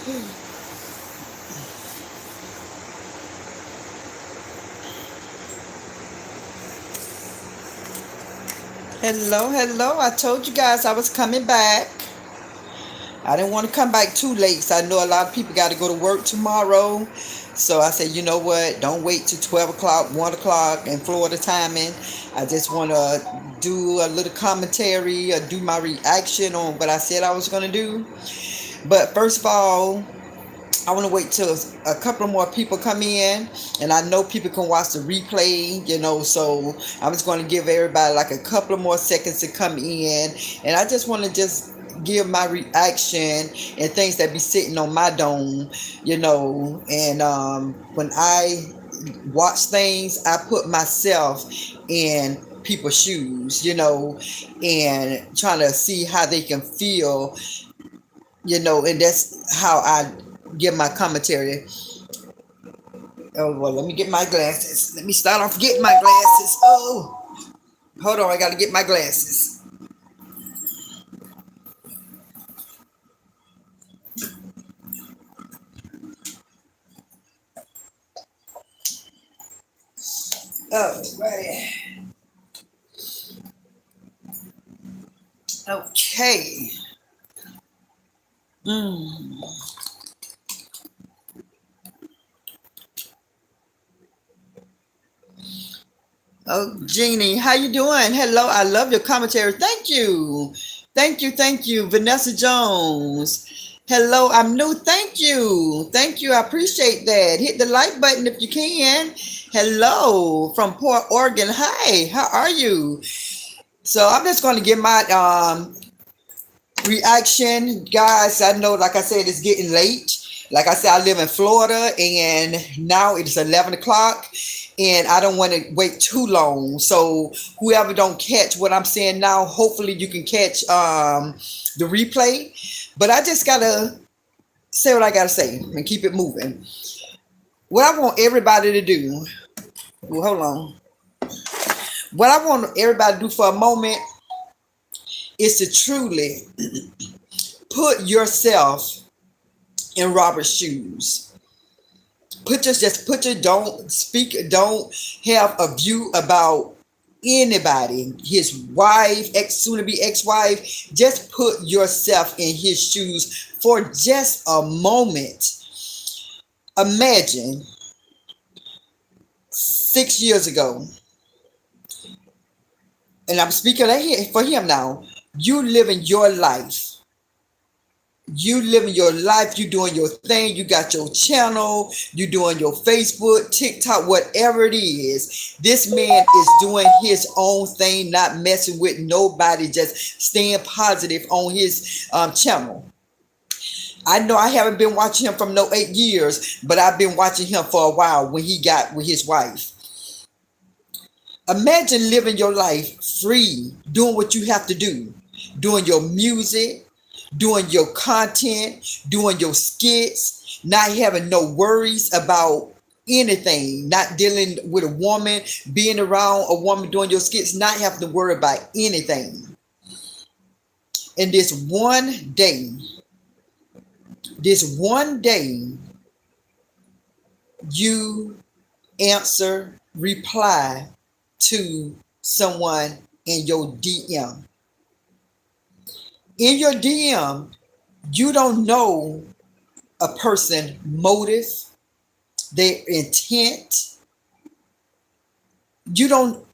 Hello, hello. I told you guys I was coming back. I didn't want to come back too late, so I know a lot of people got to go to work tomorrow. So I said, you know what? Don't wait till 12 o'clock, 1 o'clock in Florida timing. I just want to do a little commentary or do my reaction on what I said I was going to do. But first of all, I want to wait till a couple more people come in, and I know people can watch the replay, so I'm just going to give everybody like a couple of more seconds to come in, and I just want to just give my reaction and things that be sitting on my dome, and when I watch things, I put myself in people's shoes, and trying to see how they can feel, and that's how I give my commentary. Oh, well, let me get my glasses. Let me start off getting my glasses. Oh, hold on. I got to get my glasses. Oh, right. Okay. Mm. Oh, Jeannie, how you doing? Hello. I love your commentary. Thank you. Thank you. Thank you. Vanessa Jones. Hello, I'm new. Thank you. Thank you. I appreciate that. Hit the like button if you can. Hello from Port Oregon. Hi, how are you? So I'm just going to give my reaction, guys. I know, like I said, it's getting late. Like I said, I live in Florida, and now it's 11 o'clock, and I don't want to wait too long. So whoever don't catch what I'm saying now, hopefully you can catch the replay. But I just gotta say what I gotta say and keep it moving. What I want everybody to do. Well, hold on. What I want everybody to do for a moment is to truly put yourself in Robert's shoes. Don't speak, don't have a view about anybody, his wife, soon to be ex-wife. Just put yourself in his shoes for just a moment. Imagine 6 years ago, and I'm speaking for him now. You living your life. You living your life, you doing your thing, you got your channel, you doing your Facebook, TikTok, whatever it is. This man is doing his own thing, not messing with nobody, just staying positive on his channel. I know I haven't been watching him from no 8 years, but I've been watching him for a while when he got with his wife. Imagine living your life free, doing what you have to do, doing your music, doing your content, doing your skits, not having no worries about anything, not dealing with a woman, being around a woman doing your skits, not having to worry about anything. And this one day, you reply to someone in your DM. In your DM, you don't know a person motive, their intent. You don't,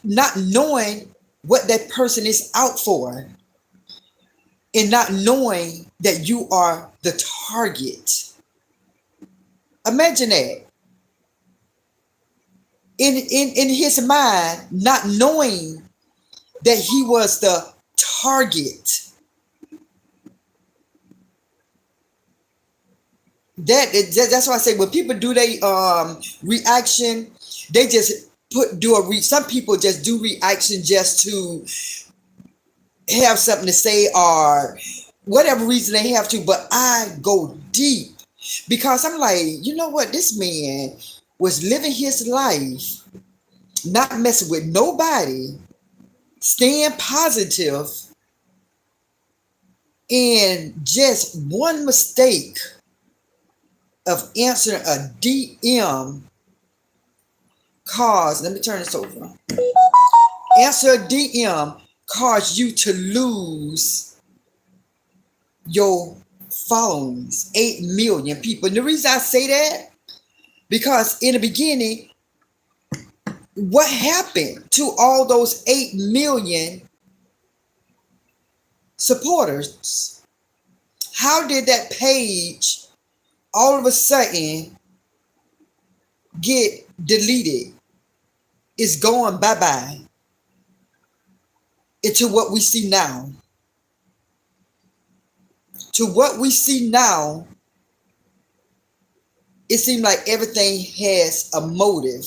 not knowing what that person is out for, and not knowing that you are the target. Imagine that. In his mind, not knowing that he was the target. That's why I say when people do their reaction, they just some people just do reaction just to have something to say or whatever reason they have to. But I go deep because I'm like, you know what, this man was living his life, not messing with nobody, staying positive, and just one mistake of answering a DM cause, let me turn this over. Answer a DM cause you to lose your followings, 8 million people. And the reason I say that, because in the beginning, what happened to all those 8 million supporters? How did that page all of a sudden get deleted? It's going bye-bye into what we see now. To what we see now, it seems like everything has a motive.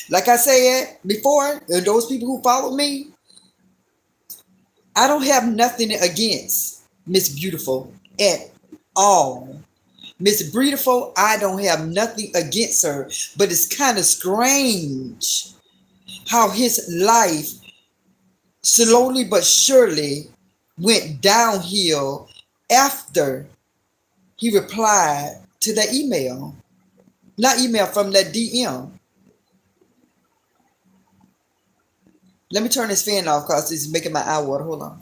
Like I said before, those people who follow me, I don't have nothing against Miss Beautiful at all. Miss Beautiful, I don't have nothing against her, but it's kind of strange how his life slowly but surely went downhill after he replied to that email. Not email, from that DM. Let me turn this fan off because it's making my eye water. Hold on.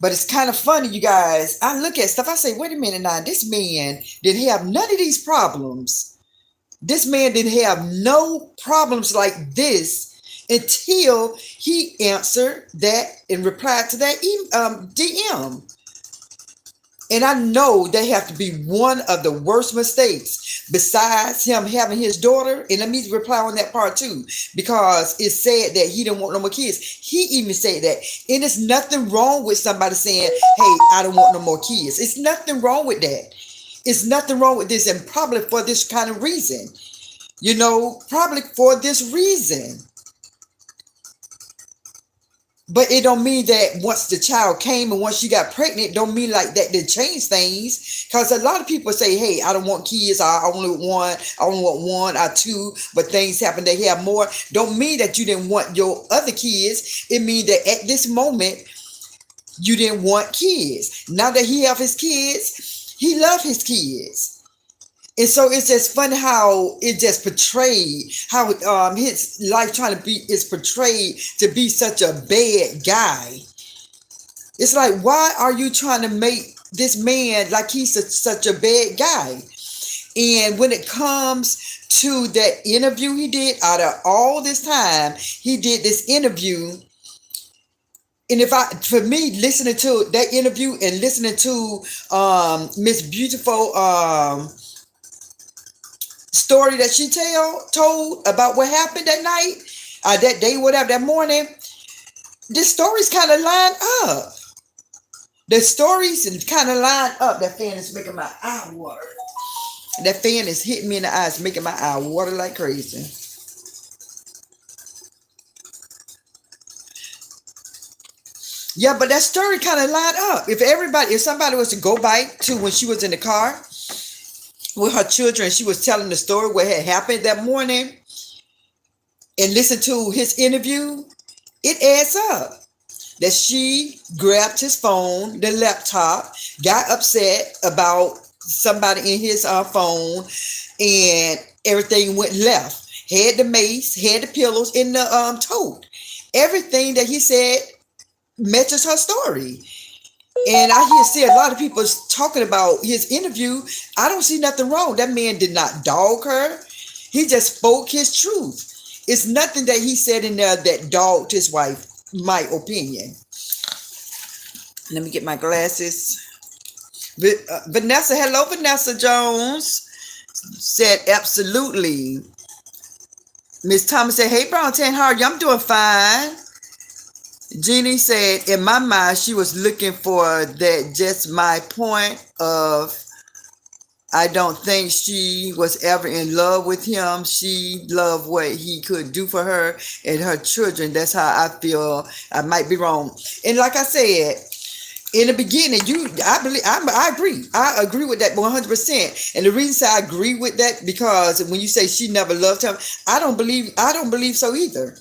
But it's kind of funny, you guys. I look at stuff, I say, wait a minute now, this man didn't have none of these problems. This man didn't have no problems like this until he answered that and replied to that DM. And I know they have to be one of the worst mistakes besides him having his daughter. And let me reply on that part too, because it said that he didn't want no more kids. He even said that. And there's nothing wrong with somebody saying, hey, I don't want no more kids. It's nothing wrong with that. It's nothing wrong with this, and probably for this kind of reason. You know, probably for this reason. But it don't mean that once the child came and once she got pregnant, don't mean like that to change things. Because a lot of people say, hey, I don't want kids. I only want one or two, but things happen. They have more. Don't mean that you didn't want your other kids. It means that at this moment, you didn't want kids. Now that he have his kids, he love his kids. And so it's just funny how it just portrayed, how his life is portrayed to be such a bad guy. It's like, why are you trying to make this man like he's such a bad guy? And when it comes to that interview he did, out of all this time, he did this interview. And for me, listening to that interview and listening to Miss Beautiful story that she told about what happened that night, that day, whatever, that morning, the stories kind of line up. The stories kind of line up. That fan is making my eye water. That fan is hitting me in the eyes, making my eye water like crazy. Yeah, but that story kind of lined up. If somebody was to go back to when she was in the car with her children, she was telling the story what had happened that morning, and listen to his interview, it adds up that she grabbed his phone, the laptop, got upset about somebody in his phone, and everything went left. Had the mace, had the pillows in the tote. Everything that he said matches her story. And I see a lot of people talking about his interview. I don't see nothing wrong. That man did not dog her. He just spoke his truth. It's nothing that he said in there that dogged his wife, my opinion. Let me get my glasses. Vanessa, hello, Vanessa Jones, said absolutely. Miss Thomas said, hey, Brown Tan, how are you? I'm doing fine. Jeannie said, in my mind, she was looking for that. Just my point of, I don't think she was ever in love with him. She loved what he could do for her and her children. That's how I feel. I might be wrong. And like I said, In the beginning, I believe, I agree. I agree with that 100%. And the reason I agree with that, because when you say she never loved him, I don't believe so either.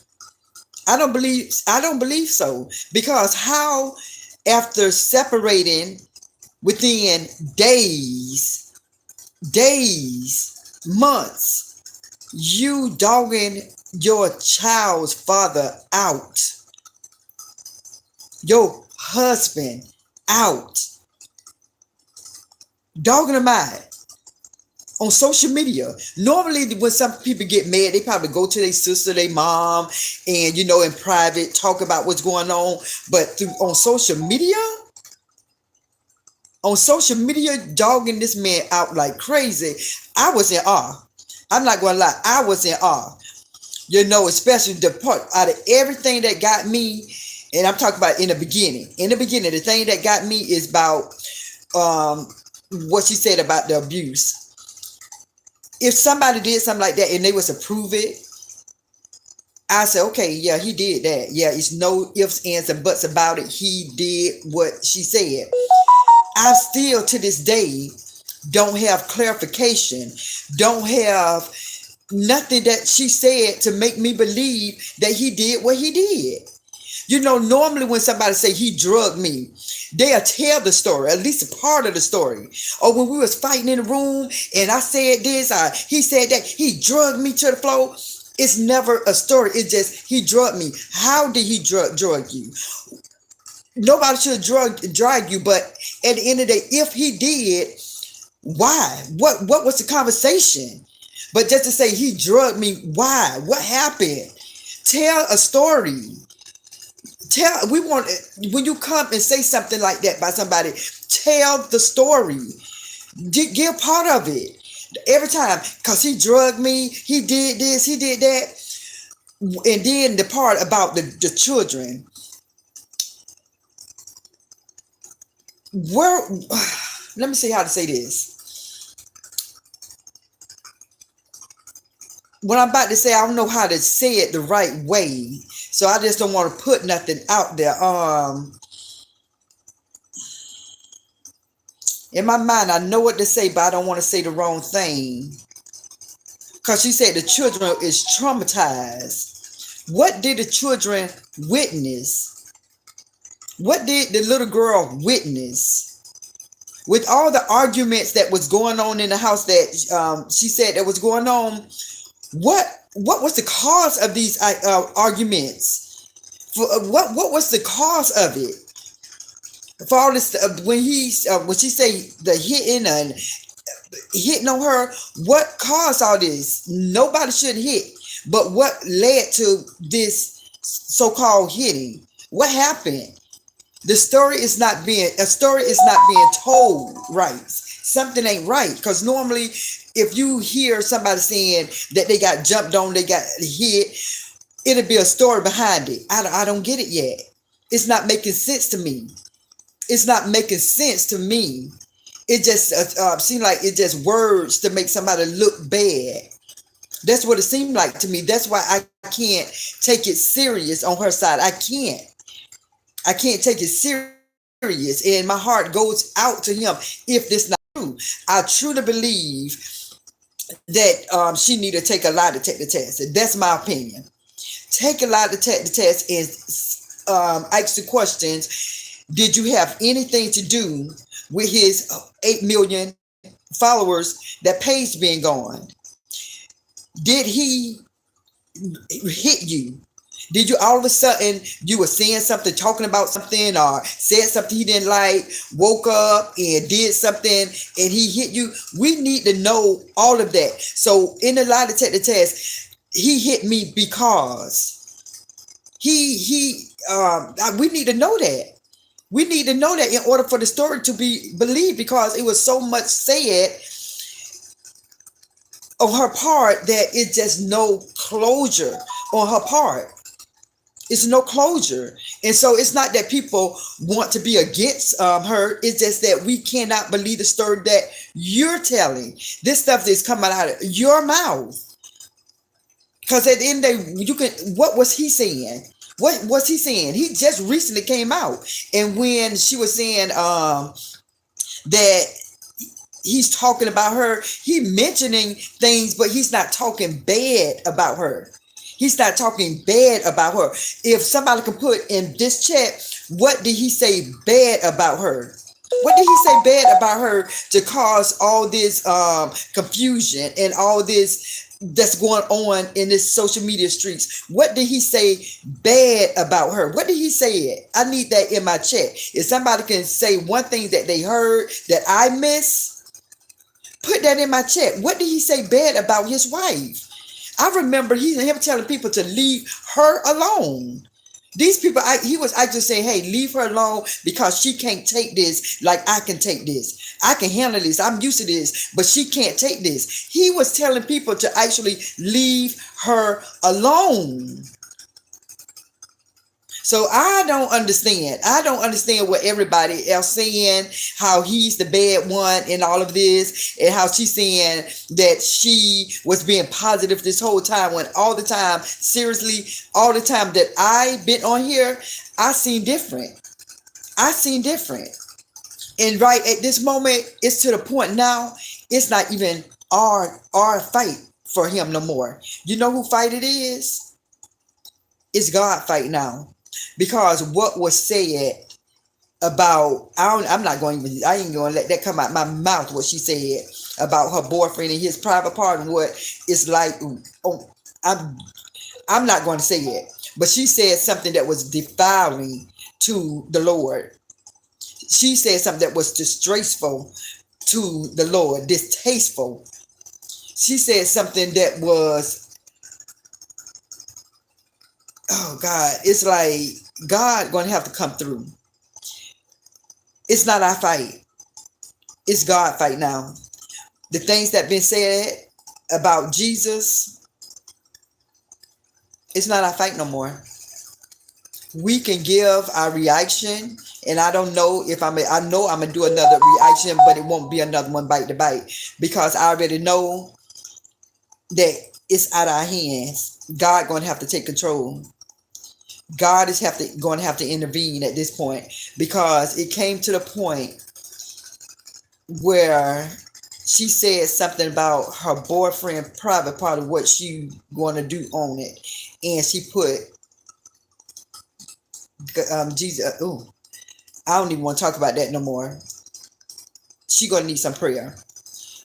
I don't believe so. Because how, after separating within months, you dogging your child's father out, your husband out, dogging him out on social media. Normally, when some people get mad, they probably go to their sister, their mom, and in private talk about what's going on. But on social media, dogging this man out like crazy, I was in awe. I'm not gonna lie, I was in awe. Especially the part out of everything that got me, and I'm talking about in the beginning. In the beginning, the thing that got me is about what she said about the abuse. If somebody did something like that and they was to prove it, I said, okay, yeah, he did that. Yeah, it's no ifs, ands, and buts about it. He did what she said. I still, to this day, don't have clarification, don't have nothing that she said to make me believe that he did what he did. Normally when somebody say he drugged me, they'll tell the story, at least a part of the story. Or when we was fighting in the room and I said this, he said that, he drugged me to the floor. It's never a story. It's just, he drugged me. How did he drug you? Nobody should drag you, but at the end of the day, if he did, why? What was the conversation? But just to say he drugged me, why? What happened? Tell a story. When you come and say something like that by somebody, tell the story. Give part of it. Every time, because he drugged me, he did this, he did that. And then the part about the children. Let me see how to say this. What I'm about to say, I don't know how to say it the right way. So I just don't want to put nothing out there. In my mind, I know what to say, but I don't want to say the wrong thing. Because she said the children is traumatized. What did the children witness? What did the little girl witness? With all the arguments that was going on in the house that she said that was going on, what was the cause of these arguments? What was the cause of it? For all this, when she say the hitting on her, what caused all this? Nobody should hit, but what led to this so-called hitting? What happened? A story is not being told right. Something ain't right, because normally if you hear somebody saying that they got jumped on, they got hit, it'll be a story behind it. I don't get it yet. It's not making sense to me. It's not making sense to me. It just seems like it's just words to make somebody look bad. That's what it seemed like to me. That's why I can't take it serious on her side. I can't take it serious. And my heart goes out to him if this not true. I truly believe that she need to take a lie to take the test. That's my opinion. Take a lie to take the test and ask the questions. Did you have anything to do with his 8 million followers, that page being gone? Did he hit you? Did you all of a sudden, you were saying something, talking about something, or said something he didn't like, woke up and did something and he hit you? We need to know all of that. So in the lie detector test, he hit me because we need to know that. We need to know that in order for the story to be believed, because it was so much said on her part that it's just no closure on her part. It's no closure. And so it's not that people want to be against her. It's just that we cannot believe the story that you're telling. This stuff is coming out of your mouth. Because at the end of the day, what was he saying? What was he saying? He just recently came out. And when she was saying that he's talking about her, he mentioning things, but he's not talking bad about her. He's not talking bad about her. If somebody can put in this chat, what did he say bad about her? What did he say bad about her to cause all this confusion and all this that's going on in this social media streets? What did he say bad about her? What did he say it? I need that in my chat. If somebody can say one thing that they heard that I missed, put that in my chat. What did he say bad about his wife? I remember him telling people to leave her alone. These people, he was actually saying, hey, leave her alone because she can't take this like I can take this. I can handle this. I'm used to this, but she can't take this. He was telling people to actually leave her alone. So I don't understand. I don't understand what everybody else saying, how he's the bad one in all of this, and how she's saying that she was being positive this whole time, when all the time, seriously, all the time that I've been on here, I seen different. I seen different. And right at this moment, it's to the point now, it's not even our fight for him no more. You know who fight it is? It's God fight now. Because what was said about, I'm not going to, I ain't going to let that come out my mouth, what she said about her boyfriend and his private part, and what it's like, oh, I'm not going to say it, but she said something that was defiling to the Lord. She said something that was disgraceful to the Lord, distasteful. She said something that was, oh God, it's like God going to have to come through. It's not our fight. It's God fight now. The things that been said about Jesus, it's not our fight no more. We can give our reaction, and I don't know if I know I'm going to do another reaction, but it won't be another one bite to bite, because I already know that it's out of our hands. God going to have to take control. God is going to have to intervene at this point, because it came to the point where she said something about her boyfriend private part of what she going to do on it, and she put Jesus. Oh, I don't even want to talk about that no more. She going to need some prayer.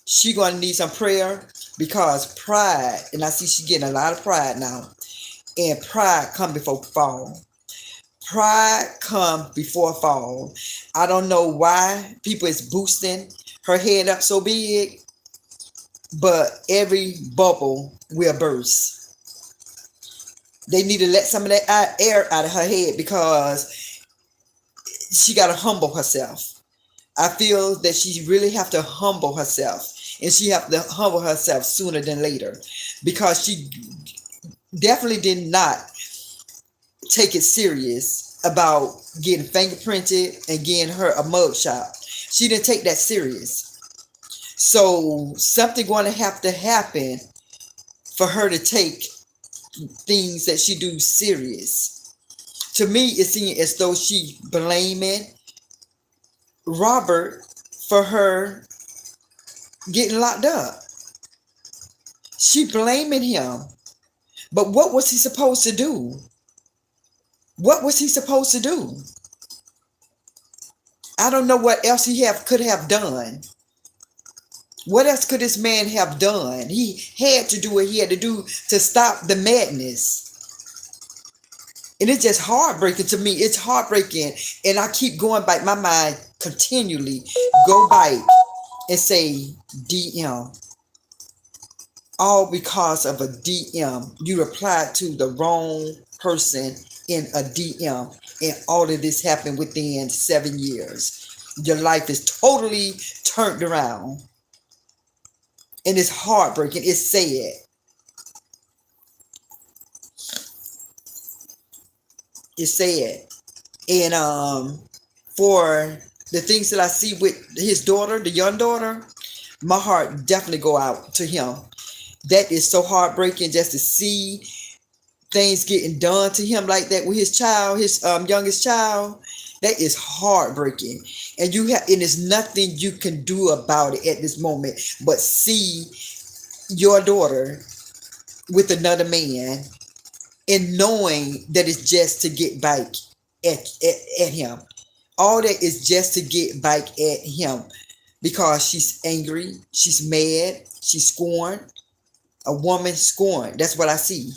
She going to need some prayer, because pride, and I see she getting a lot of pride now. And pride come before fall. Pride come before fall. I don't know why people is boosting her head up so big, but every bubble will burst. They need to let some of that air out of her head, because she got to humble herself. I feel that she really have to humble herself, and she have to humble herself sooner than later, because she definitely did not take it serious about getting fingerprinted and getting her a mugshot. She didn't take that serious. So something going to have to happen for her to take things that she do serious. To me, it seems as though she blaming Robert for her getting locked up. She blaming him. But what was he supposed to do? What was he supposed to do? I don't know what else he could have done. What else could this man have done? He had to do what he had to do to stop the madness. And it's just heartbreaking to me. It's heartbreaking. And I keep going back. My mind continually go back and say DM. All because of a DM. You replied to the wrong person in a DM, and all of this happened within 7 years. Your life is totally turned around, and it's heartbreaking. It's sad. It's sad. And for the things that I see with his daughter, the young daughter, my heart definitely go out to him. That is so heartbreaking, just to see things getting done to him like that with his child, his youngest child. That is heartbreaking, and and there's nothing you can do about it at this moment but see your daughter with another man, and knowing that it's just to get back at him. All that is just to get back at him because she's angry, she's mad, she's scorned. A woman scorned. That's what I see.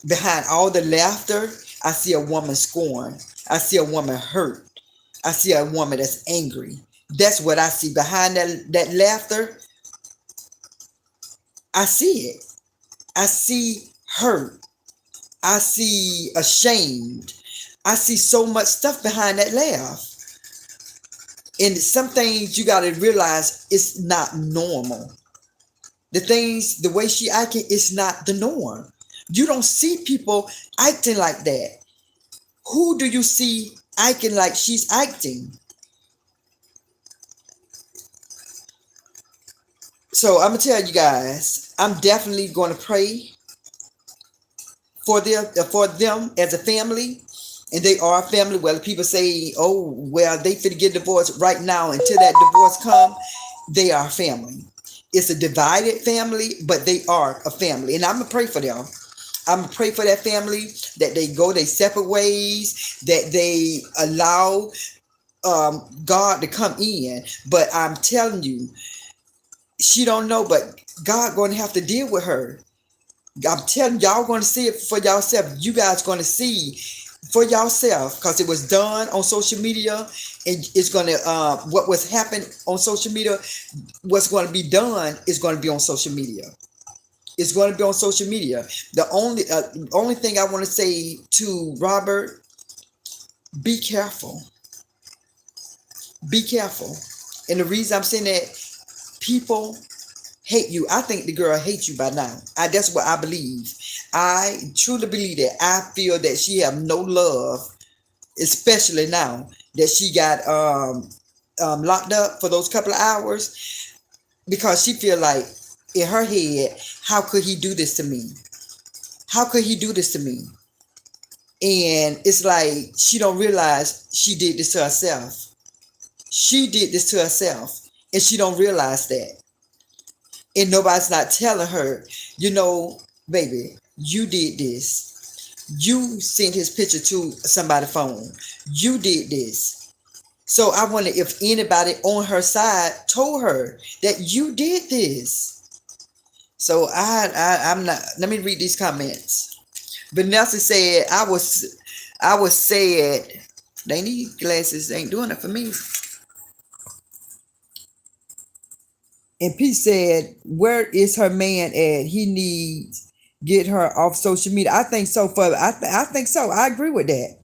Behind all the laughter, I see a woman scorned. I see a woman hurt. I see a woman that's angry. That's what I see. Behind that laughter, I see it. I see hurt. I see ashamed. I see so much stuff behind that laugh. And some things you got to realize it's not normal. The way she acting is not the norm. You don't see people acting like that. Who do you see acting like she's acting? So I'm gonna tell you guys, I'm definitely going to pray for them as a family, and they are a family. Well, people say, "Oh, well, they finna get divorced right now." Until that divorce come, they are family. It's a divided family, but they are a family, and I'm gonna pray for them. I'm gonna pray for that family that they go their separate ways, that they allow God to come in. But I'm telling you, she don't know, but God going to have to deal with her. I'm telling y'all going to see it for yourself. You guys going to see for yourself because it was done on social media, and it's going to what was happening on social media, what's going to be done is going to be on social media. It's going to be on social media. The only thing I want to say to Robert, be careful. Be careful. And the reason I'm saying that, people hate you. I think the girl hates you by now. That's what I believe. I truly believe that. I feel that she have no love, especially now that she got locked up for those couple of hours, because she feel like in her head, how could he do this to me? How could he do this to me? And it's like she don't realize she did this to herself. She did this to herself, and she don't realize that. And nobody's not telling her, baby, you did this. You sent his picture to somebody's phone. You did this. So I wonder if anybody on her side told her that you did this. So I'm not. Let me read these comments. Vanessa said, I was sad. They need glasses. They ain't doing it for me. And Pete said, where is her man at? He needs get her off social media. I think so. I think so. I agree with that.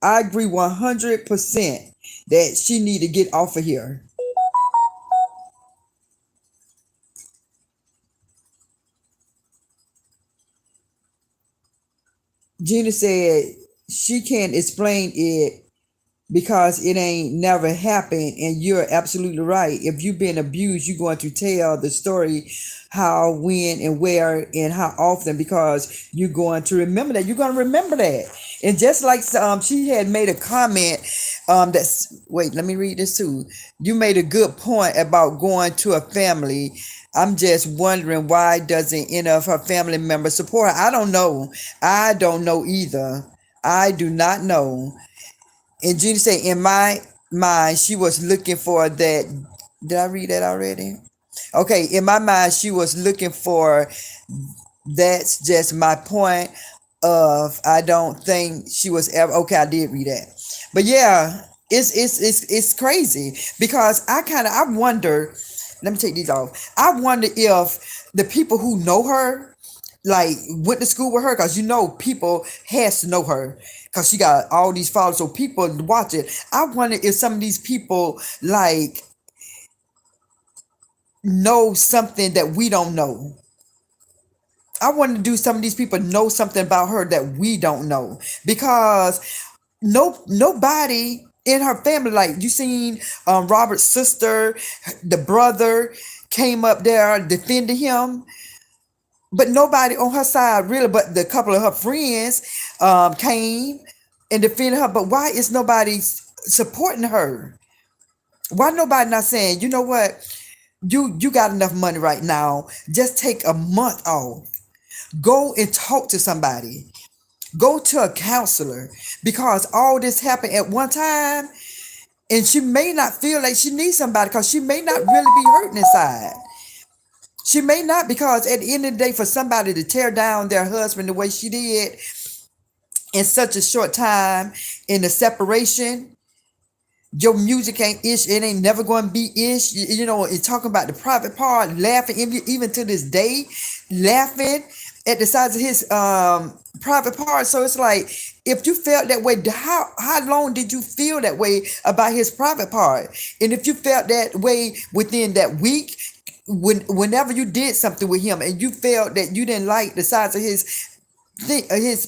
I agree 100% that she need to get off of here. Gina said she can't explain it because it ain't never happened, and you're absolutely right. If you've been abused, you're going to tell the story how, when, and where, and how often, because you're going to remember that. You're going to remember that. And just like she had made a comment, wait, let me read this too. You made a good point about going to a family. I'm just wondering, why doesn't any of her family members support her? I don't know. I don't know either. I do not know. And Judy said, in my mind, she was looking for that. Did I read that already? Okay, in my mind, she was looking for. That's just my point of. I don't think she was ever. Okay, I did read that, but yeah, it's crazy because I wonder. Let me take these off. I wonder if the people who know her, like, went to school with her, because people has to know her because she got all these followers, so people watch it. I wonder if some of these people like know something that we don't know. I wonder, do some of these people know something about her that we don't know? Because nobody in her family, like you seen Robert's sister, the brother came up there defending him. but nobody on her side really, but the couple of her friends came and defended her. But why is nobody supporting her? Why nobody not saying, you know what, you got enough money right now, just take a month off, go and talk to somebody, go to a counselor, because all this happened at one time, and she may not feel like she needs somebody because she may not really be hurting inside. She may not, because at the end of the day, for somebody to tear down their husband the way she did in such a short time in the separation, your music ain't ish. It ain't never going to be ish. You know, it's talking about the private part, laughing, even to this day, laughing at the size of his private part. So it's like, if you felt that way, how long did you feel that way about his private part? And if you felt that way within that week, whenever you did something with him and you felt that you didn't like the size of his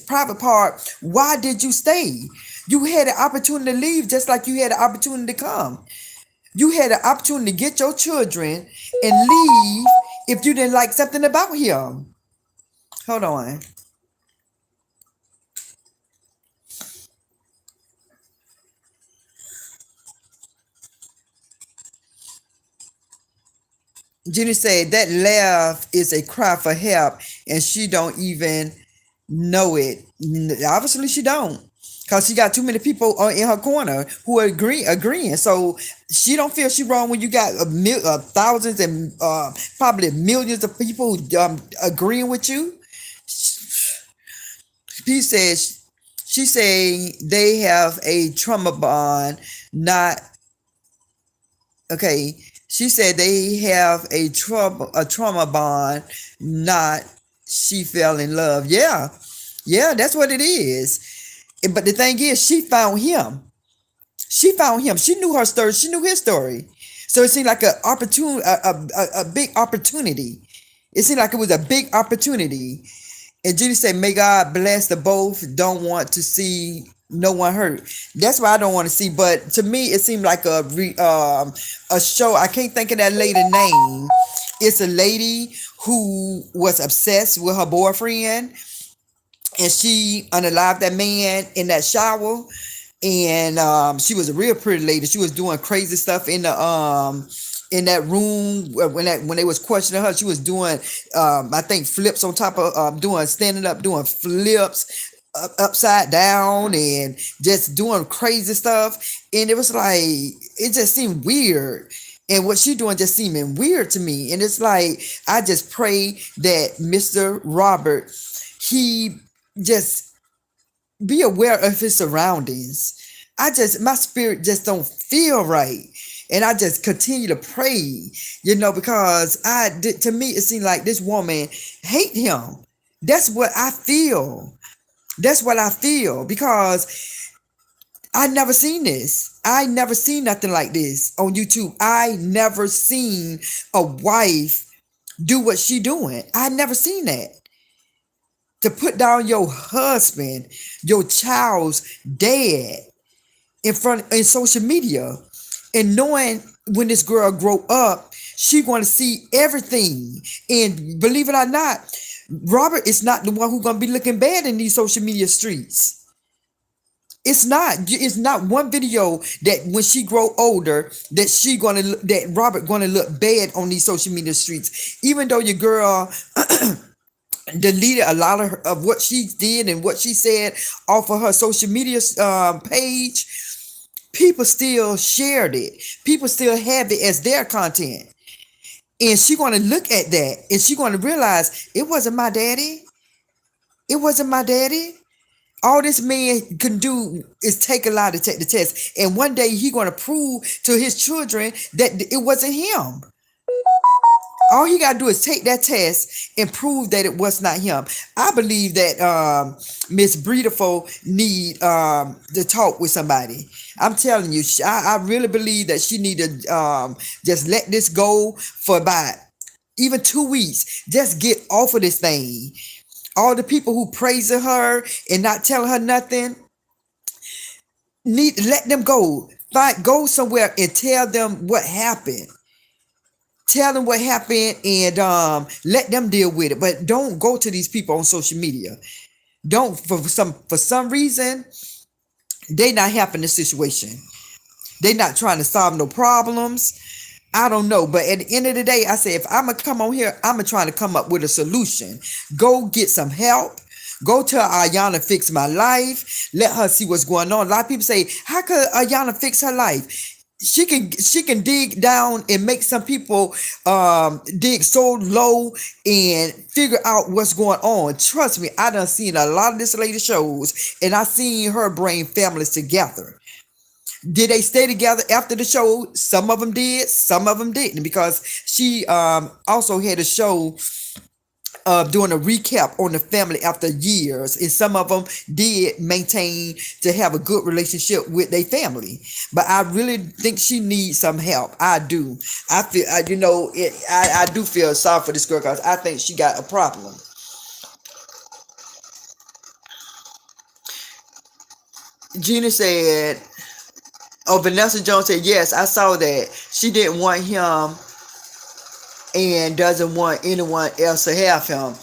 private part, why did you stay? You had an opportunity to leave, just like you had an opportunity to come. You had an opportunity to get your children and leave if you didn't like something about him. Hold on. Jenny said that laugh is a cry for help, and she don't even know it. Obviously, she don't, cause she got too many people in her corner who are agreeing. So she don't feel she wrong when you got thousands and probably millions of people agreeing with you. She says she say they have a trauma bond, not okay. She said they have a trauma bond, not she fell in love. Yeah, yeah, that's what it is. But the thing is, she found him. She found him. She knew her story. She knew his story. So it seemed like a big opportunity. It seemed like it was a big opportunity. And Judy said, "May God bless the both. Don't want to see no one hurt." That's why I don't want to see. But to me, it seemed like a show. I can't think of that lady name. It's a lady who was obsessed with her boyfriend, and she unalived that man in that shower. And she was a real pretty lady. She was doing crazy stuff in that room when they was questioning her. She was doing I think flips on top of doing standing up, doing flips upside down, and just doing crazy stuff. And it was like, it just seemed weird. And what she doing just seeming weird to me. And it's like, I just pray that Mr. Robert, he just be aware of his surroundings. My spirit just don't feel right. And I just continue to pray, because to me, it seemed like this woman hate him. That's what I feel. That's what I feel, because I never seen this. I never seen nothing like this on YouTube. I never seen a wife do what she doing. I never seen that. To put down your husband, your child's dad in social media, and knowing when this girl grow up, she going to see everything. And believe it or not, Robert is not the one who's going to be looking bad in these social media streets. It's not. It's not one video that when she grow older that Robert gonna look bad on these social media streets. Even though your girl deleted a lot of what she did and what she said off of her social media page, people still shared it. People still have it as their content. And she going to look at that and she going to realize it wasn't my daddy. It wasn't my daddy. All this man can do is take a lie to take the test. And one day he going to prove to his children that it wasn't him. All he got to do is take that test and prove that it was not him. I believe that Miss Beautiful need to talk with somebody. I'm telling you, I really believe that she need to just let this go for about even 2 weeks. Just get off of this thing. All the people who praising her and not telling her nothing, need to let them go. Go somewhere and tell them what happened. Tell them what happened and let them deal with it. But don't go to these people on social media. Don't for some reason they not helping the situation. They not trying to solve no problems. I don't know, but at the end of the day, I say if I'm gonna come on here, I'm gonna try to come up with a solution. Go get some help. Go tell Ayana fix my life. Let her see what's going on. A lot of people say, how could Ayana fix her life? She can dig down and make some people dig so low and figure out what's going on. Trust me, I done seen a lot of this lady shows, and I seen her bring families together. Did they stay together after the show? Some of them did, some of them didn't, because she also had a show doing a recap on the family after years, and some of them did maintain to have a good relationship with their family. But I really think she needs some help. I do. I feel, I do feel sorry for this girl because I think she got a problem. Gina said, oh, Vanessa Jones said, yes, I saw that. She didn't want him and doesn't want anyone else to have him.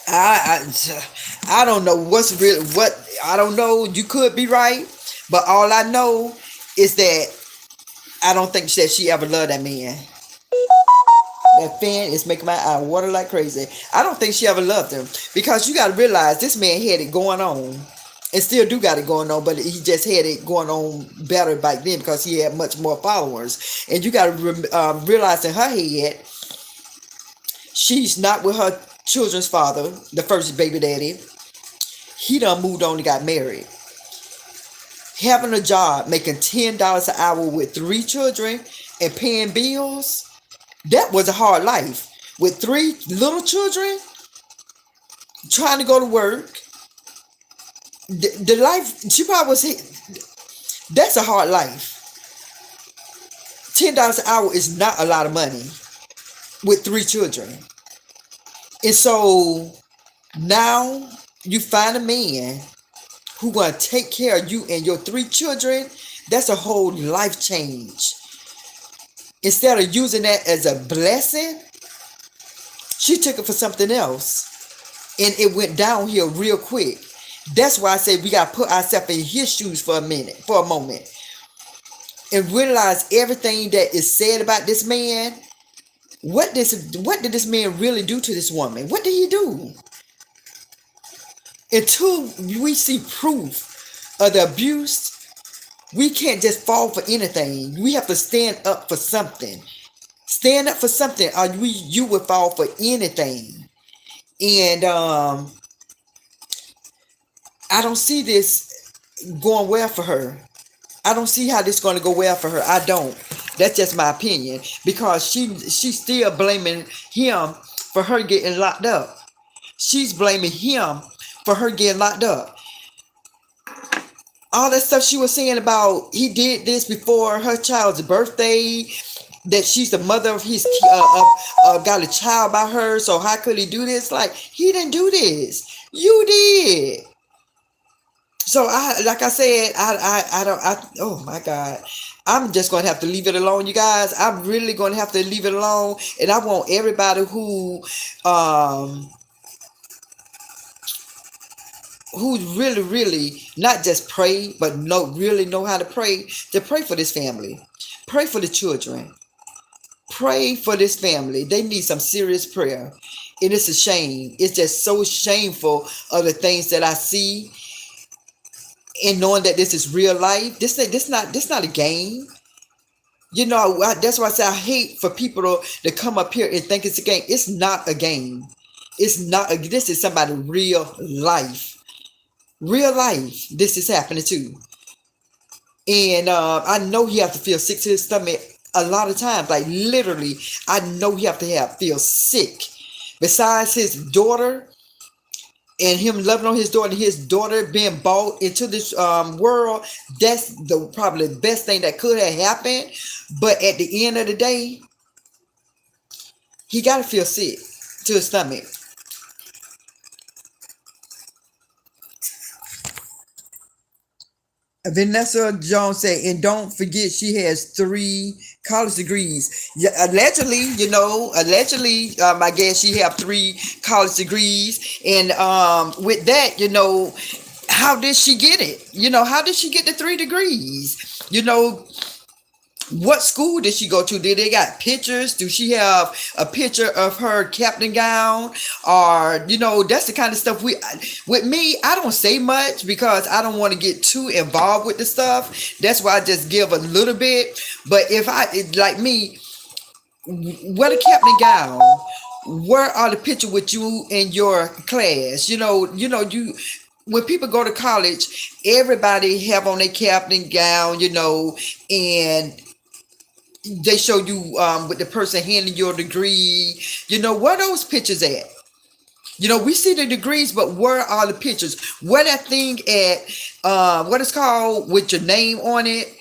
I don't know what's really what. I don't know. You could be right, but all I know is that I don't think that she ever loved that man. That fan is making my eye water like crazy. I don't think she ever loved him, because you got to realize this man had it going on and still do got it going on, but he just had it going on better back then because he had much more followers. And you got to realize in her head, she's not with her children's father, the first baby daddy. He done moved on and got married. Having a job, making $10 an hour with 3 children and paying bills, that was a hard life. With 3 little children, trying to go to work, the life she probably was hit. That's a hard life. $10 an hour is not a lot of money with 3 children. And so now you find a man who gonna take care of you and your 3 children. That's a whole life change. Instead of using that as a blessing, she took it for something else. And it went downhill real quick. That's why I say we gotta put ourselves in his shoes for a moment, and realize everything that is said about this man. What did this man really do to this woman? What did he do? Until we see proof of the abuse, we can't just fall for anything. We have to stand up for something. Stand up for something, or you would fall for anything. And I don't see this going well for her. I don't see how this is going to go well for her. I don't. That's just my opinion, because she's still blaming him for her getting locked up. She's blaming him for her getting locked up. All that stuff she was saying about he did this before her child's birthday, that she's the mother of his got a child by her, so how could he do this? Like, he didn't do this. You did. So like I said, oh my God, I'm just going to have to leave it alone, you guys. I'm really going to have to leave it alone. And I want everybody who really, really not just pray, but really know how to pray for this family. Pray for the children. Pray for this family. They need some serious prayer. And it's a shame. It's just so shameful of the things that I see. And knowing that this is real life, this not a game. That's why I say I hate for people to come up here and think it's a game. It's not a game. It's not. This is somebody real life. Real life. This is happening too. And I know he have to feel sick to his stomach a lot of times. Like, literally, I know he have to feel sick. Besides his daughter, and him loving on his daughter being brought into this world, that's probably the best thing that could have happened. But at the end of the day, he got to feel sick to his stomach. Vanessa Jones said, and don't forget she has 3 college degrees. Yeah, allegedly, I guess she have 3 college degrees, and with that, how did she get it? How did she get the 3 degrees? What school did she go to? Did they got pictures? Do she have a picture of her captain gown? Or that's the kind of stuff with me. I don't say much because I don't want to get too involved with the stuff. That's why I just give a little bit. But if like me, what a captain gown. Where are the picture with you in your class? You when people go to college, everybody have on their captain gown, and they show you with the person handing your degree. Where those pictures at? We see the degrees, but where are the pictures? Where that thing at? What it's called with your name on it?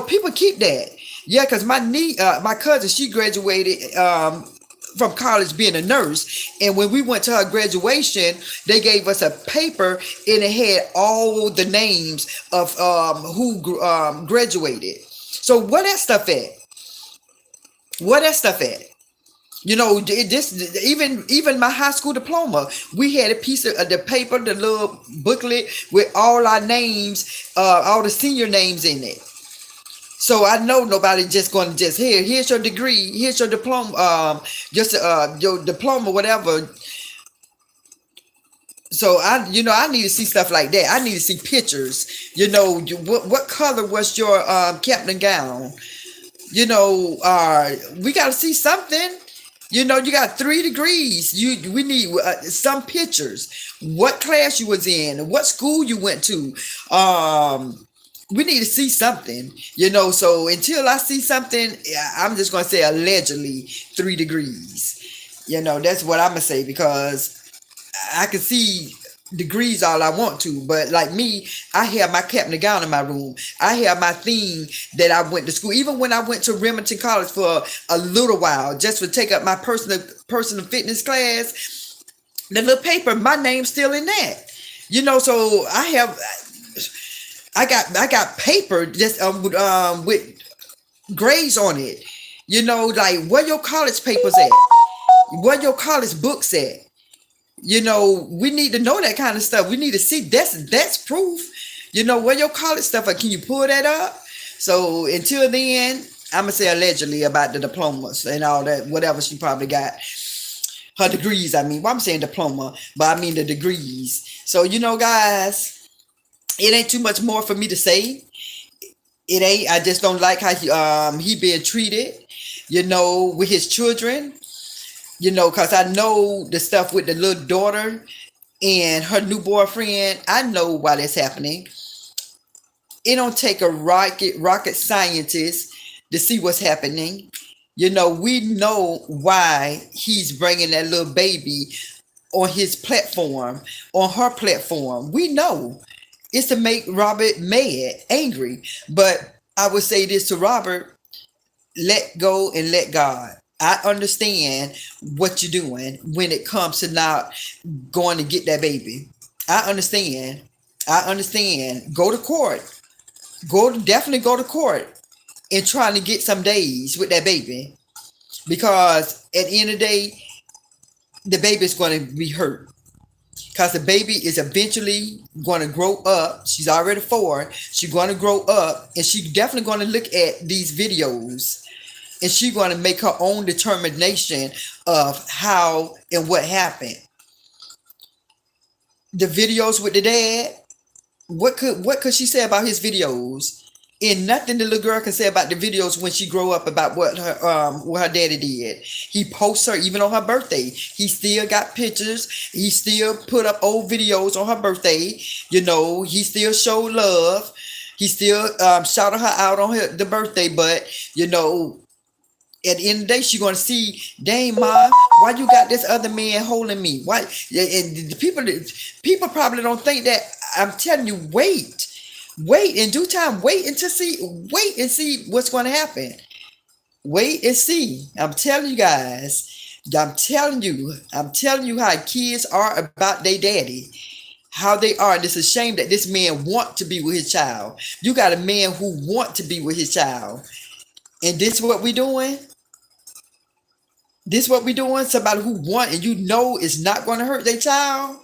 People keep that. Yeah, because my cousin, she graduated from college being a nurse, and when we went to her graduation, they gave us a paper and it had all the names of who graduated. So where that stuff at? Where that stuff at? This even my high school diploma, we had a piece of the paper, the little booklet with all our names, all the senior names in it. So I know nobody just going to just here's your degree, here's your diploma, just your diploma, whatever. So I need to see stuff like that. I need to see pictures. What color was your captain gown? We got to see something. You got 3 degrees. We need some pictures. What class you was in? What school you went to? We need to see something. So until I see something, I'm just gonna say allegedly 3 degrees. That's what I'm gonna say, because I can see degrees all I want to, but like me, I have my captain gown in my room. I have my thing that I went to school. Even when I went to Remington College for a little while, just to take up my personal fitness class, the little paper, my name's still in that. So I got paper just with grades on it. Like where your college papers at? Where your college books at? We need to know that kind of stuff. We need to see that's proof. Where your college stuff at? Can you pull that up? So until then, I'm gonna say allegedly about the diplomas and all that, whatever she probably got. Her degrees, I mean. Well, I'm saying diploma, but I mean the degrees. So guys, it ain't too much more for me to say. It ain't. I just don't like how he being treated, with his children. Because I know the stuff with the little daughter and her new boyfriend. I know why that's happening. It don't take a rocket scientist to see what's happening. We know why he's bringing that little baby on his platform, on her platform. We know it's to make Robert mad, angry. But I would say this to Robert: let go and let God. I understand what you're doing when it comes to not going to get that baby. I understand. Go to court. Definitely go to court and trying to get some days with that baby. Because at the end of the day, the baby is going to be hurt. Because the baby is eventually going to grow up. She's already 4. She's going to grow up, and she's definitely going to look at these videos. And she's going to make her own determination of how and what happened. The videos with the dad, what could she say about his videos? And nothing the little girl can say about the videos when she grow up about what her daddy did. He posts her even on her birthday. He still got pictures. He still put up old videos on her birthday. He still showed love. He still shouted her out on the birthday. But at the end of the day, she's gonna see, dang ma, why you got this other man holding me? Why? And the people probably don't think that. I'm telling you, wait in due time. Wait and see what's going to happen. Wait and see. I'm telling you guys. I'm telling you how kids are about their daddy. How they are. And it's a shame that this man want to be with his child. You got a man who want to be with his child. And this what we doing? This what we doing? Somebody who want and you know is not going to hurt their child,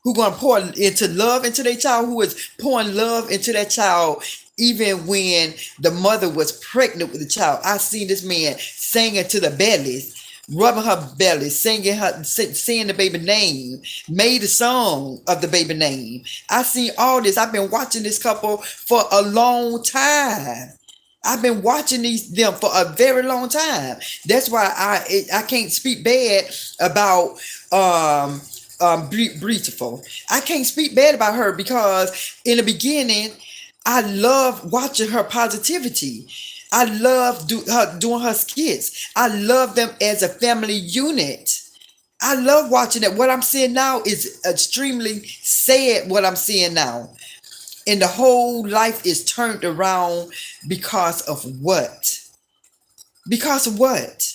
who going to pour into love into their child, who is pouring love into that child, even when the mother was pregnant with the child. I seen this man singing to the bellies, rubbing her belly, singing her, saying the baby name, made a song of the baby name. I seen all this. I've been watching this couple for a long time. I've been watching them for a very long time. That's why I can't speak bad about Beautiful. I can't speak bad about her because in the beginning, I love watching her positivity. I love her doing her skits. I love them as a family unit. I love watching it. What I'm seeing now is extremely sad. What I'm seeing now, and the whole life is turned around because of what? Because of what?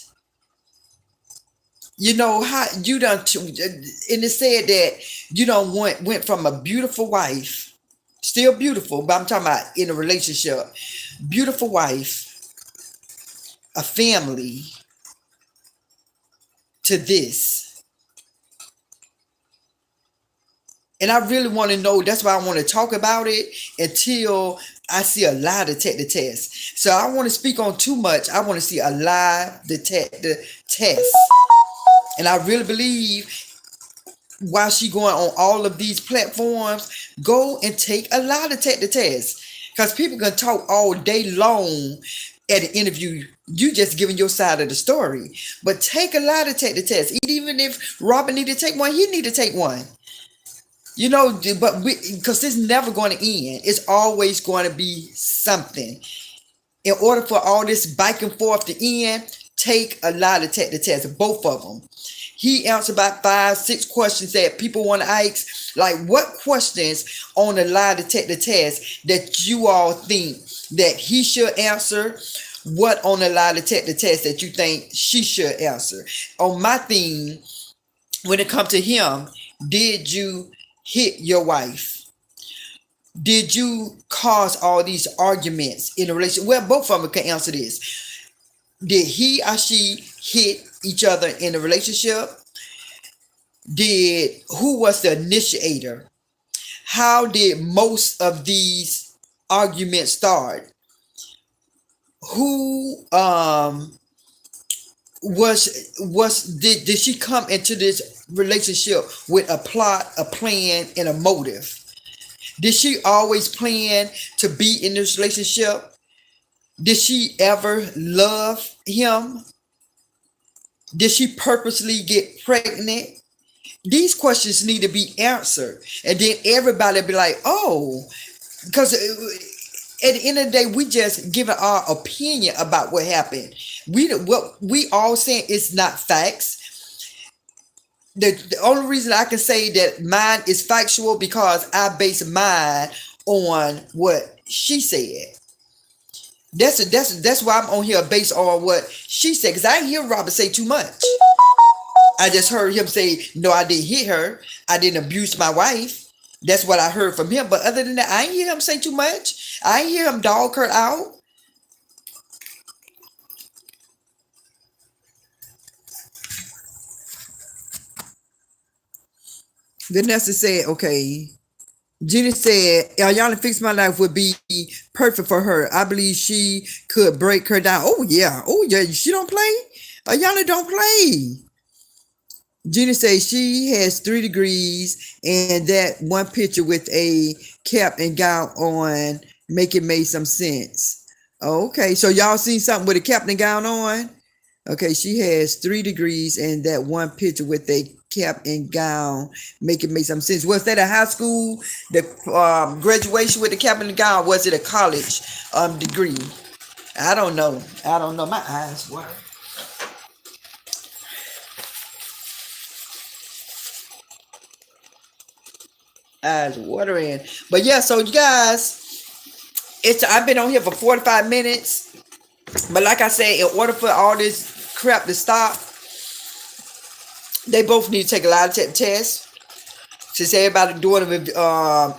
You know how you done, and it said that you don't went from a beautiful wife, still beautiful, but I'm talking about in a relationship, beautiful wife, a family, to this. And I really want to know. That's why I want to talk about it until I see a lie detector test. So I don't want to speak on too much. I want to see a lie detector test. And I really believe while she going on all of these platforms, go and take a lie detector test. Because people can talk all day long at an interview. You just giving your side of the story. But take a lie detector test. Even if Robin need to take one, he need to take one. You know, but because it's never going to end. It's always going to be something. In order for all this back and forth to end, take a lie detector test, both of them. He answered about 5-6 questions that people want to ask. Like, what questions on the lie detector test that you all think that he should answer? What on the lie detector test that you think she should answer? On my thing, when it comes to him, did you hit your wife? Did you cause all these arguments in a relationship? Well, both of them can answer this. Did he or she hit each other in a relationship? Who was the initiator? How did most of these arguments start? Who did she come into this relationship with a plot, a plan, and a motive? Did she always plan to be in this relationship? Did she ever love him? Did she purposely get pregnant? These questions need to be answered. And then everybody be like, oh, because at the end of the day, we just giving our opinion about what happened. What we all saying is not facts. The only reason I can say that mine is factual because I base mine on what she said. That's why I'm on here based on what she said. Because I didn't hear Robert say too much. I just heard him say, no, I didn't hit her. I didn't abuse my wife. That's what I heard from him. But other than that, I didn't hear him say too much. I didn't hear him dog her out. Vanessa said, okay. Jenny said, Ayana Fix My Life would be perfect for her. I believe she could break her down. Oh, yeah. Oh, yeah. She don't play. Ayana don't play. Jenny says she has 3 degrees and that one picture with a cap and gown on make it made some sense. Okay, so y'all seen something with a cap and gown on? Okay, she has 3 degrees and that one picture with a cap and gown make it make some sense. Was that a high school, the graduation with the cap and gown? Was it a college degree? I don't know. My eyes water. Eyes watering. But yeah, so you guys, I've been on here for 45 minutes. But like I said, in order for all this crap to stop, they both need to take a lie detector test. Since everybody doing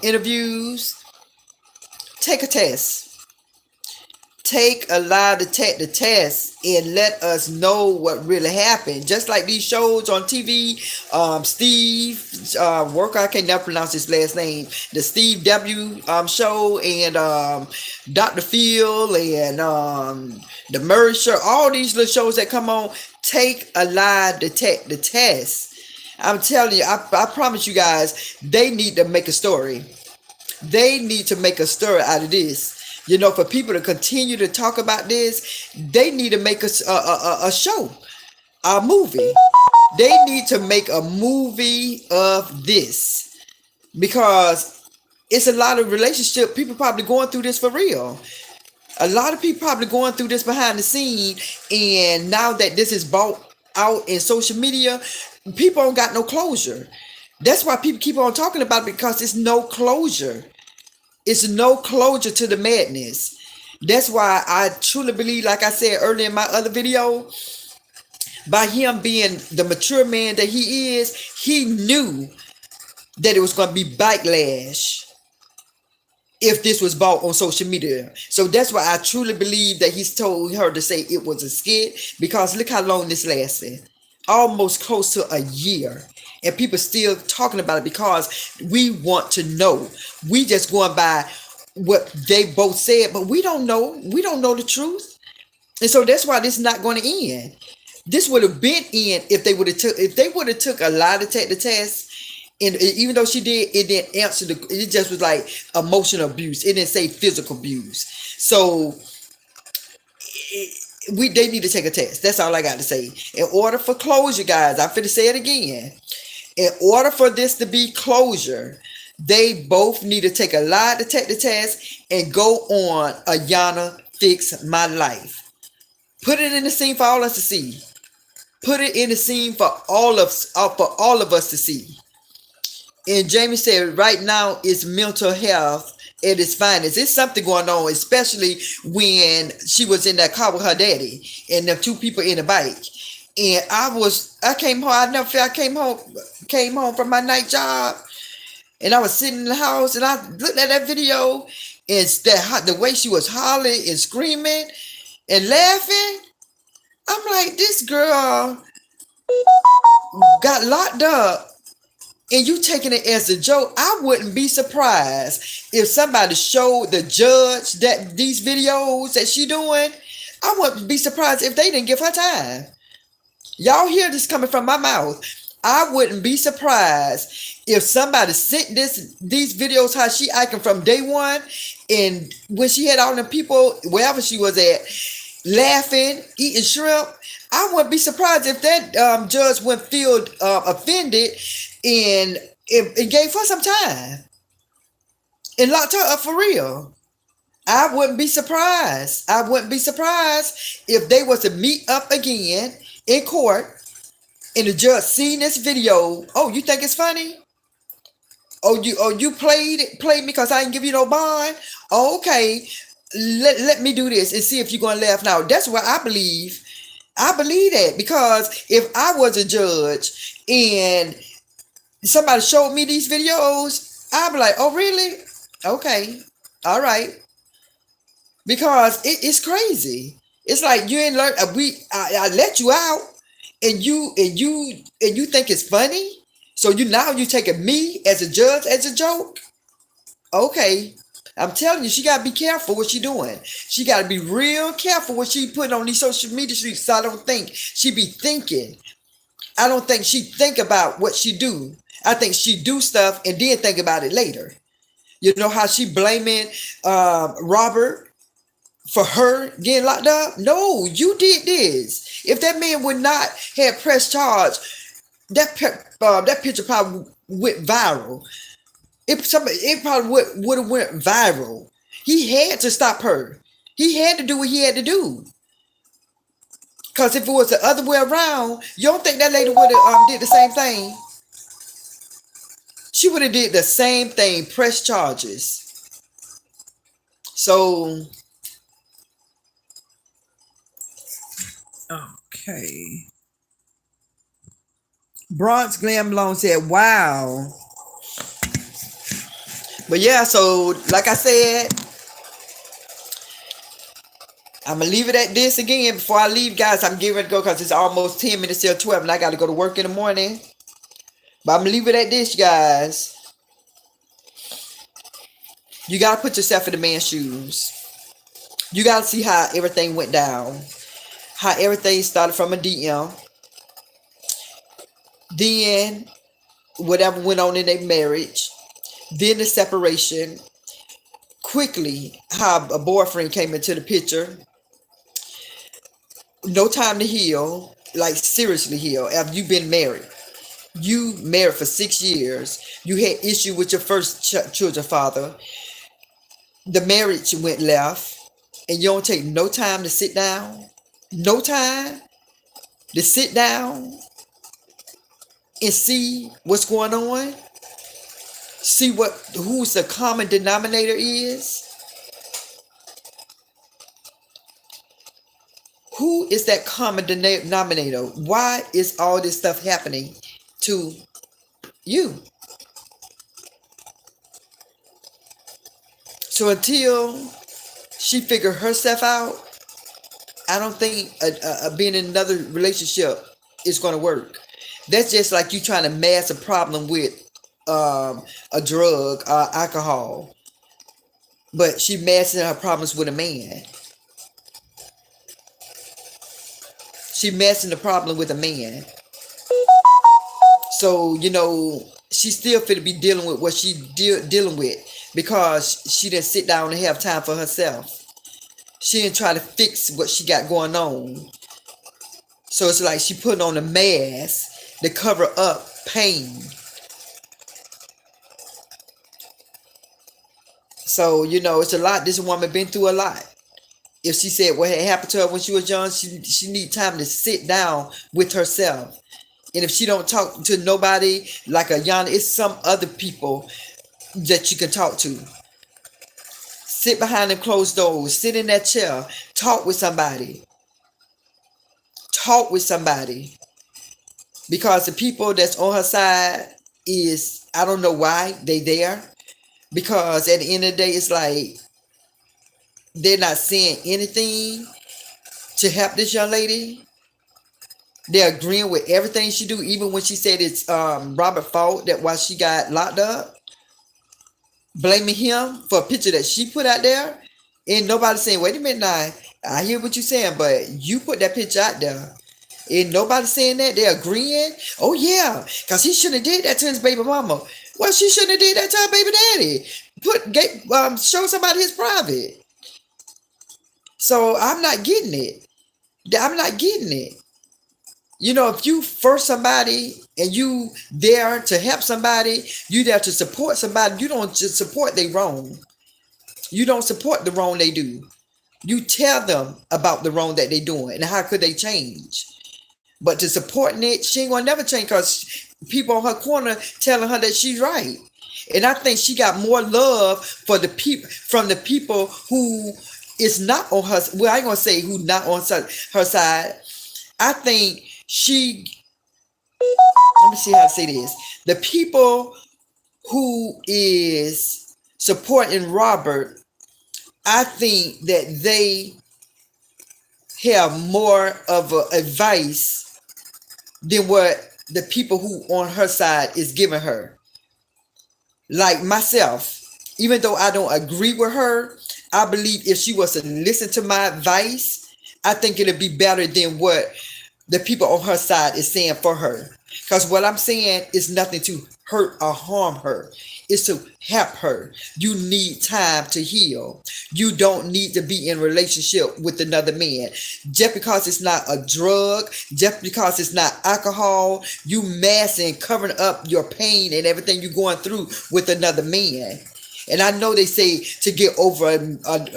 interviews, take a test. take a lie detector test and let us know what really happened. Just like these shows on TV, Steve Worker, I can never pronounce his last name, the Steve W show, and Dr. Phil, and the Murray Show, all these little shows that come on, take a lie detector test. I'm telling you, I promise you guys, they need to make a story. They need to make a story out of this. You know, for people to continue to talk about this, they need to make a show, a movie. They need to make a movie of this, because it's a lot of relationship people probably going through this for real. A lot of people probably going through this behind the scene, and now that this is brought out in social media, people don't got no closure. That's why people keep on talking about it, because it's no closure. It's no closure to the madness. That's why I truly believe, like I said earlier in my other video, by him being the mature man that he is, he knew that it was going to be backlash if this was bought on social media. So that's why I truly believe that he's told her to say it was a skit, because look how long this lasted. Almost close to a year. And people still talking about it, because we want to know. We just going by what they both said, but we don't know. We don't know the truth. And so that's why this is not going to end. This would have been in if they would have took a lie detector test. And even though she did, it didn't answer it just was like emotional abuse. It didn't say physical abuse. So they need to take a test. That's all I got to say. In order for closure, guys, I'm finna say it again. In order for this to be closure, they both need to take a lie detector test and go on Ayana Fix My Life. Put it in the scene for all us to see. Put it in the scene for all of us to see. And Jamie said, right now it's mental health at its finest. There's something going on, especially when she was in that car with her daddy and the two people in the bike. And I came home. I never felt I came home from my night job, and I was sitting in the house, and I looked at that video, and the way she was hollering and screaming and laughing. I'm like, this girl got locked up, and you taking it as a joke. I wouldn't be surprised if somebody showed the judge that these videos that she doing. I wouldn't be surprised if they didn't give her time. Y'all hear this coming from my mouth. I wouldn't be surprised if somebody sent these videos how she acting from day one, and when she had all the people wherever she was at laughing, eating shrimp. I wouldn't be surprised if that judge wouldn't feel offended and it gave her some time and locked her up for real. I wouldn't be surprised. I wouldn't be surprised if they was to meet up again in court and the judge seen this video. Oh, you think it's funny? Oh, you played me because I didn't give you no bond? Oh, okay. Let me do this and see if you're gonna laugh now. That's what I believe. I believe that, because if I was a judge and somebody showed me these videos, I'd be like, oh really? Okay. All right. Because it's crazy. It's like you ain't learned. I let you out, and you think it's funny. So you taking me as a judge as a joke. Okay, I'm telling you, she gotta be careful what she doing. She gotta be real careful what she putting on these social media streets. So I don't think she be thinking. I don't think she think about what she do. I think she do stuff and then think about it later. You know how she blaming Robert for her getting locked up? No, you did this. If that man would not have pressed charge, that picture probably went viral. It probably would have went viral. He had to stop her. He had to do what he had to do. Because if it was the other way around, you don't think that lady would have did the same thing? She would have did the same thing, press charges. So, okay. Bronx Glam Malone said, wow. But yeah, so like I said, I'm gonna leave it at this again before I leave, guys. I'm getting ready to go because it's almost 10 minutes till 12 and I got to go to work in the morning. But I'm gonna leave it at this, guys. You gotta put yourself in the man's shoes. You gotta see how everything went down. How everything started from a DM. Then whatever went on in their marriage. Then the separation. Quickly, how a boyfriend came into the picture. No time to heal. Like seriously heal. After you've been married. You married for 6 years. You had issue with your first children father. The marriage went left. And you don't take no time to sit down. No time to sit down and see what's going on. See who's the common denominator is. Who is that common denominator? Why is all this stuff happening to you? So until she figured herself out, I don't think being in another relationship is going to work. That's just like you trying to mask a problem with a drug or alcohol. But she masking her problems with a man. She masking the problem with a man. So, she still fit to be dealing with what she dealing with because she didn't sit down and have time for herself. She didn't try to fix what she got going on. So it's like she putting on a mask to cover up pain. So, it's a lot. This woman been through a lot. If she said what had happened to her when she was young, she need time to sit down with herself. And if she don't talk to nobody like a Yana, it's some other people that you can talk to. Sit behind them closed doors. Sit in that chair. Talk with somebody. Talk with somebody. Because the people that's on her side is, I don't know why they there. Because at the end of the day, it's like they're not saying anything to help this young lady. They're agreeing with everything she do, even when she said it's Robert's fault that why she got locked up. Blaming him for a picture that she put out there. And nobody saying, wait a minute now, I hear what you're saying, but you put that picture out there. And nobody saying that. They're agreeing. Oh yeah, because he shouldn't have did that to his baby mama. Well, she shouldn't have did that to her baby daddy. Show somebody his private. So I'm not getting it. I'm not getting it. If you first somebody and you there to help somebody, you there to support somebody, you don't just support they wrong. You don't support the wrong they do. You tell them about the wrong that they doing and how could they change. But to supporting it, she ain't gonna never change because people on her corner telling her that she's right. And I think she got more love for the people from the people who is not on her. Well, I ain't gonna say who not on her side. I think let me see how to say this. The people who is supporting Robert, I think that they have more of a advice than what the people who on her side is giving her. Like myself, even though I don't agree with her, I believe if she was to listen to my advice, I think it'd be better than what the people on her side is saying for her. Because what I'm saying is nothing to hurt or harm her. It's to help her. You need time to heal. You don't need to be in a relationship with another man. Just because it's not a drug, just because it's not alcohol, you masking, covering up your pain and everything you're going through with another man. And I know they say to get over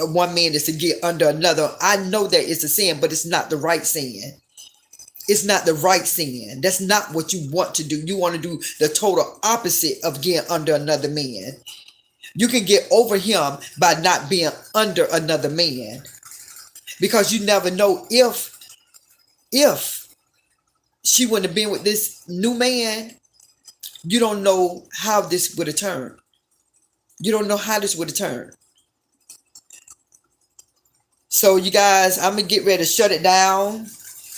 one man is to get under another. I know that it's a sin, but it's not the right sin. It's not the right sin. That's not what you want to do. You want to do the total opposite of getting under another man. You can get over him by not being under another man. Because you never know if she wouldn't have been with this new man, you don't know how this would have turned. You don't know how this would have turned. So you guys, I'm gonna get ready to shut it down.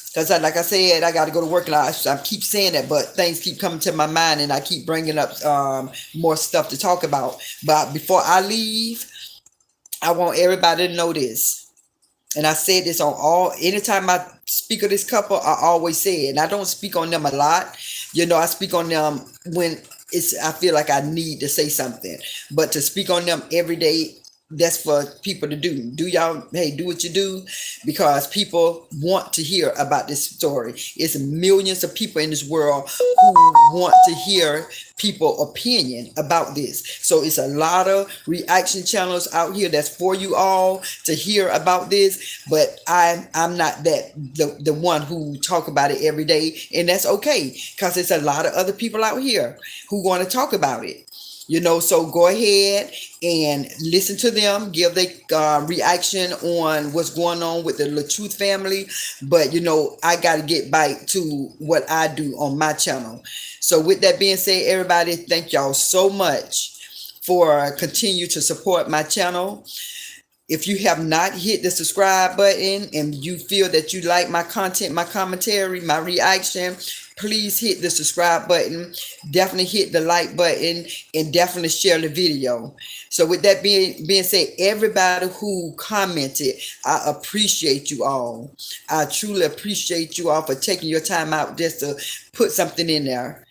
Because like I said, I got to go to work. I keep saying that, but things keep coming to my mind, and I keep bringing up more stuff to talk about. But before I leave, I want everybody to know this. And I said this on anytime I speak of this couple, I always say it. And I don't speak on them a lot. I speak on them when I feel like I need to say something. But to speak on them every day, that's for people to do. Do what you do, because people want to hear about this story. It's millions of people in this world who want to hear people opinion about this. So it's a lot of reaction channels out here that's for you all to hear about this, but I'm not the one who talk about it every day, and that's okay, because it's a lot of other people out here who want to talk about it. So go ahead and listen to them, give their reaction on what's going on with the LaTruth family. But, I got to get back to what I do on my channel. So with that being said, everybody, thank y'all so much for continue to support my channel. If you have not hit the subscribe button and you feel that you like my content, my commentary, my reaction, please hit the subscribe button. Definitely hit the like button, and definitely share the video. So with that being said, everybody who commented, I appreciate you all. I truly appreciate you all for taking your time out just to put something in there.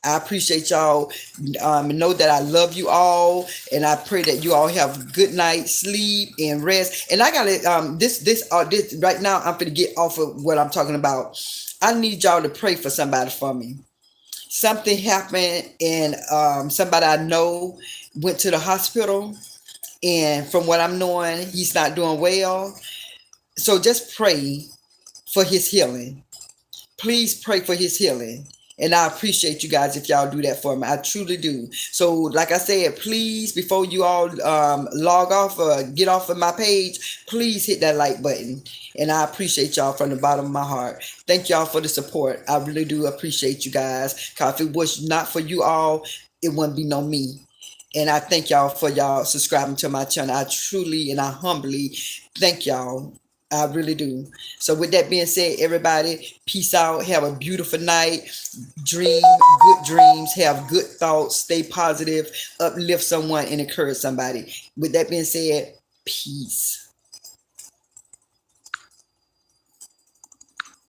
I appreciate y'all. Know that I love you all, and I pray that you all have good night sleep and rest. And I gotta this right now. I'm gonna get off of what I'm talking about. I need y'all to pray for somebody for me. Something happened, and somebody I know went to the hospital, and from what I'm knowing, he's not doing well. So just pray for his healing. Please pray for his healing. And I appreciate you guys if y'all do that for me. I truly do. So like I said, please, before you all log off or get off of my page, please hit that like button. And I appreciate y'all from the bottom of my heart. Thank y'all for the support. I really do appreciate you guys. Because if it was not for you all, it wouldn't be no me. And I thank y'all for y'all subscribing to my channel. I truly and I humbly thank y'all. I really do. So with that being said, everybody, peace out. Have a beautiful night. Dream good dreams. Have good thoughts. Stay positive. Uplift someone and encourage somebody. With that being said, peace.